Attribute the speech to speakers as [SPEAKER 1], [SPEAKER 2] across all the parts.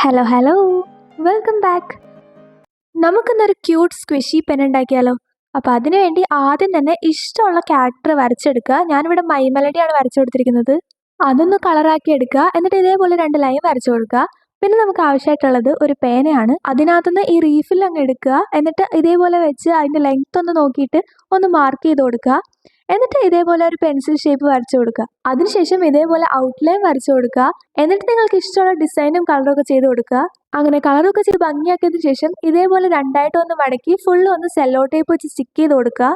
[SPEAKER 1] Hello hello, welcome back. നമുക്കിന്നൊരു cute squishy pen ഉണ്ടാക്കിയാലോ? അപ്പോൾ അതിനുവേണ്ടി ആദ്യം തന്നെ ഇഷ്ടമുള്ള ക്യാരക്ടർ വരച്ചെടുക്കുക. ഞാനിവിടെ മൈമെലഡിയാണ് വരച്ചു കൊടുത്തിരിക്കുന്നത്. അതൊന്ന് കളറാക്കി എടുക്കുക. എന്നിട്ട് ഇതേപോലെ 2 ലൈൻ വരച്ചു കൊടുക്കുക. പിന്നെ നമുക്ക് ആവശ്യമായിട്ടുള്ളത് ഒരു പേനയാണ്. അതിനകത്തുനിന്ന് ഈ റീഫിൽ അങ്ങ് എടുക്കുക. എന്നിട്ട് ഇതേപോലെ വെച്ച് അതിൻ്റെ ലെങ്ത് ഒന്ന് നോക്കിയിട്ട് ഒന്ന് മാർക്ക് ചെയ്ത് കൊടുക്കുക. എന്നിട്ട് ഇതേപോലെ ഒരു പെൻസിൽ ഷേപ്പ് വരച്ചു കൊടുക്കുക. അതിനുശേഷം ഇതേപോലെ ഔട്ട്ലൈൻ വരച്ചു കൊടുക്കുക. എന്നിട്ട് നിങ്ങൾക്ക് ഇഷ്ടമുള്ള ഡിസൈനും കളറും ഒക്കെ ചെയ്ത് കൊടുക്കുക. അങ്ങനെ കളറൊക്കെ ചെയ്ത് ഭംഗിയാക്കിയതിനു ശേഷം ഇതേപോലെ രണ്ടായിട്ട് ഒന്ന് മടക്കി ഫുള്ള് ഒന്ന് സെല്ലോ ടേപ്പ് വെച്ച് സ്റ്റിക്ക് ചെയ്ത് കൊടുക്കുക.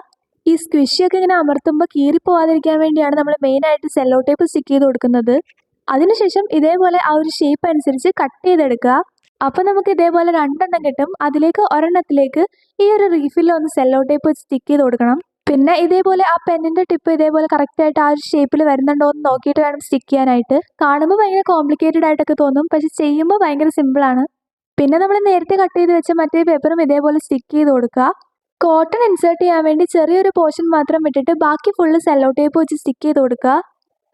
[SPEAKER 1] ഈ സ്ക്വിഷിയൊക്കെ ഇങ്ങനെ അമർത്തുമ്പോൾ കീറിപ്പോവാതിരിക്കാൻ വേണ്ടിയാണ് നമ്മൾ മെയിനായിട്ട് സെല്ലോ ടേപ്പ് സ്റ്റിക്ക് ചെയ്ത് കൊടുക്കുന്നത്. അതിനുശേഷം ഇതേപോലെ ആ ഒരു ഷേപ്പ് അനുസരിച്ച് കട്ട് ചെയ്തെടുക്കുക. അപ്പോൾ നമുക്ക് ഇതേപോലെ 2 കിട്ടും. അതിലേക്ക് ഒരെണ്ണത്തിലേക്ക് ഈ ഒരു റീഫിൽ ഒന്ന് സെല്ലോ ടേപ്പ് വെച്ച് സ്റ്റിക്ക് ചെയ്ത് കൊടുക്കണം. പിന്നെ ഇതേപോലെ ആ പെന്നിൻ്റെ ടിപ്പ് ഇതേപോലെ കറക്റ്റായിട്ട് ആ ഒരു ഷേപ്പിൽ വരുന്നുണ്ടോ എന്ന് നോക്കിയിട്ട് വേണം സ്റ്റിക്ക് ചെയ്യാനായിട്ട്. കാണുമ്പോൾ ഭയങ്കര കോംപ്ലിക്കേറ്റഡ് ആയിട്ടൊക്കെ തോന്നും, പക്ഷെ ചെയ്യുമ്പോൾ ഭയങ്കര സിമ്പിളാണ്. പിന്നെ നമ്മൾ നേരത്തെ കട്ട് ചെയ്ത് വെച്ച മറ്റേ പേപ്പറും ഇതേപോലെ സ്റ്റിക്ക് ചെയ്ത് കൊടുക്കുക. കോട്ടൺ ഇൻസേർട്ട് ചെയ്യാൻ വേണ്ടി ചെറിയൊരു പോർഷൻ മാത്രം വിട്ടിട്ട് ബാക്കി ഫുള്ള് സെല്ലോ ടേപ്പ് വെച്ച് സ്റ്റിക്ക് ചെയ്ത് കൊടുക്കുക.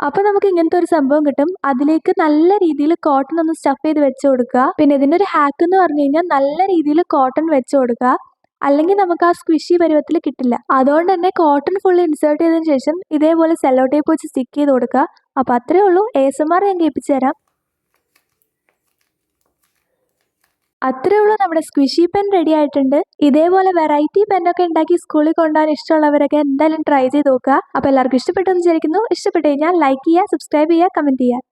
[SPEAKER 1] അപ്പോൾ നമുക്ക് ഇങ്ങനത്തെ ഒരു സംഭവം കിട്ടും. അതിലേക്ക് നല്ല രീതിയിൽ കോട്ടൺ ഒന്ന് സ്റ്റഫ് ചെയ്ത് വെച്ച് കൊടുക്കുക. പിന്നെ ഇതിൻ്റെ ഒരു ഹാക്ക് എന്ന് പറഞ്ഞു കഴിഞ്ഞാൽ നല്ല രീതിയിൽ കോട്ടൺ വെച്ച് കൊടുക്കുക. അല്ലെങ്കിൽ നമുക്ക് ആ സ്ക്വിഷി പരുവത്തിൽ കിട്ടില്ല. അതുകൊണ്ട് തന്നെ കോട്ടൺ ഫുള്ള് ഇൻസേർട്ട് ചെയ്തതിന് ശേഷം ഇതേപോലെ സെല്ലോ ടേപ്പ് വെച്ച് സ്റ്റിക്ക് ചെയ്ത് കൊടുക്കുക. അപ്പോൾ അത്രയേ ഉള്ളൂ. ASMR ഞാൻ കേൾപ്പിച്ചു തരാം. അത്രയേ ഉള്ളൂ, നമ്മുടെ സ്ക്വിഷി പെൻ റെഡി ആയിട്ടുണ്ട്. ഇതേപോലെ വെറൈറ്റി പെന്നൊക്കെ ഉണ്ടാക്കി സ്കൂളിൽ കൊണ്ടുപോകാൻ ഇഷ്ടമുള്ളവരൊക്കെ എന്തായാലും ട്രൈ ചെയ്ത് നോക്കുക. അപ്പോൾ എല്ലാവർക്കും ഇഷ്ടപ്പെട്ടെന്ന് വിചാരിക്കുന്നു. ഇഷ്ടപ്പെട്ട് കഴിഞ്ഞാൽ ലൈക്ക് ചെയ്യുക, സബ്സ്ക്രൈബ് ചെയ്യുക, കമൻറ്റ് ചെയ്യുക.